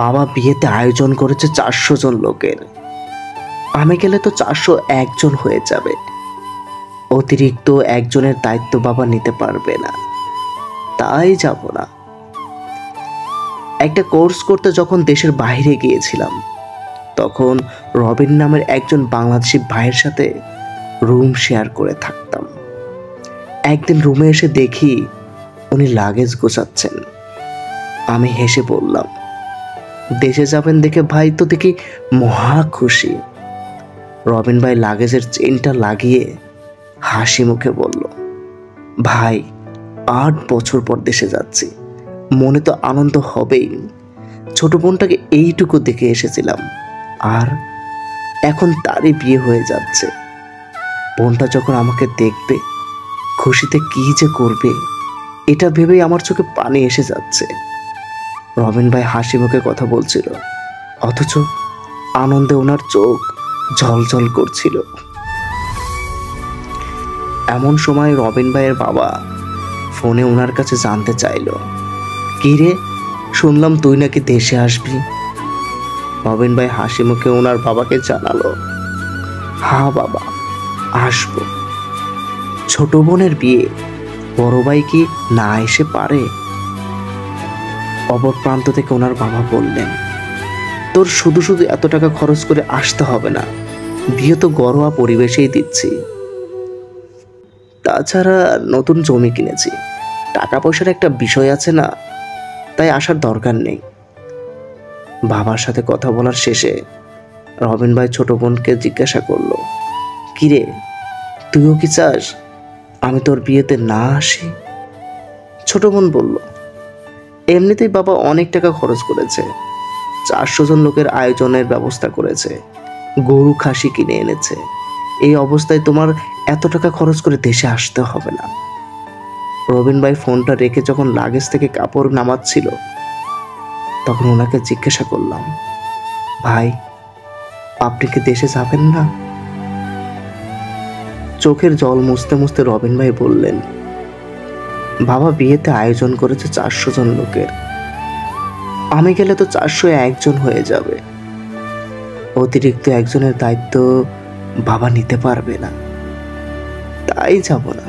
বাবা বিয়েতে আয়োজন করেছে 400 জন লোকের। আমি গেলে তো 401 জন হয়ে যাবে। অতিরিক্ত একজনের দায়িত্ব বাবা নিতে পারবে না, তাই যাব না। একটা কোর্স করতে যখন দেশের বাইরে গিয়েছিলাম, তখন রবিন নামের একজন বাংলাদেশি ভাইয়ের সাথে রুম শেয়ার করে থাকতাম। একদিন রুমে এসে দেখি উনি লাগেজ গোছাচ্ছেন। আমি হেসে বললাম, দেশে যাবেন দেখে ভাই তো দেখি মহা খুশি। রবিন ভাই লাগেজের চেইনটা লাগিয়ে হাসি মুখে বলল, ভাই 8 বছর পর দেশে যাচ্ছি, মনে তো আনন্দ হবেই। ছোট বোনটাকে এইটুকু দেখে এসেছিলাম, আর এখন তারই বিয়ে হয়ে যাচ্ছে। বোনটা যখন আমাকে দেখবে খুশিতে কি যে করবে, এটা ভেবেই আমার চোখে পানি এসে যাচ্ছে। রবিন ভাই হাসি মুখে কথা বলছিল, অথচ আনন্দে ওনার চোখ ঝলঝল করছিল। এমন সময় রবিন ভাইয়ের বাবা ফোনে ওনার কাছে জানতে চাইল, কি রে, শুনলাম তুই নাকি দেশে আসবি। রবিন ভাই হাসি মুখে ওনার বাবাকে জানালো, হ্যাঁ বাবা, আসবো। ছোট বোনের বিয়ে, বড় ভাই কি না এসে পারে? অপর প্রান্ত থেকে ওনার বাবা বললেন, তোর শুধু শুধু এত টাকা খরচ করে আসতে হবে না, বিয়ে তো ঘরোয়া পরিবেশেই দিচ্ছি। তাছাড়া নতুন জমি কিনেছি, টাকা পয়সার একটা বিষয় আছে না, তাই আসার দরকার নেই। বাবার সাথে কথা বলার শেষে রবিন ভাই ছোট বোনকে জিজ্ঞাসা করলো, কিরে, তুইও কি চাস আমি তোর বিয়েতে না আসি? ছোট বোন বলল, এমনিতেই বাবা অনেক টাকা খরচ করেছে, 400 জন লোকের আয়োজনের ব্যবস্থা করেছে, গরু খাসি কিনে এনেছে। এই অবস্থায় তোমার এত টাকা খরচ করে দেশে আসতে হবে না। রবিন ভাই ফোনটা রেখে যখন লাগেজ থেকে কাপড় নামাচ্ছিল, তখন ওনাকে জিজ্ঞাসা করলাম, ভাই আপনি কি দেশে যাবেন না? চোখের জল মুছতে মুছতে রবিন ভাই বললেন, বাবা বিয়েতে আয়োজন করেছে 400 জন লোকের, আমি গেলে তো 401 জন হয়ে যাবে। অতিরিক্ত একজনের দায়িত্ব বাবা নিতে পারবে না, তাই যাব না।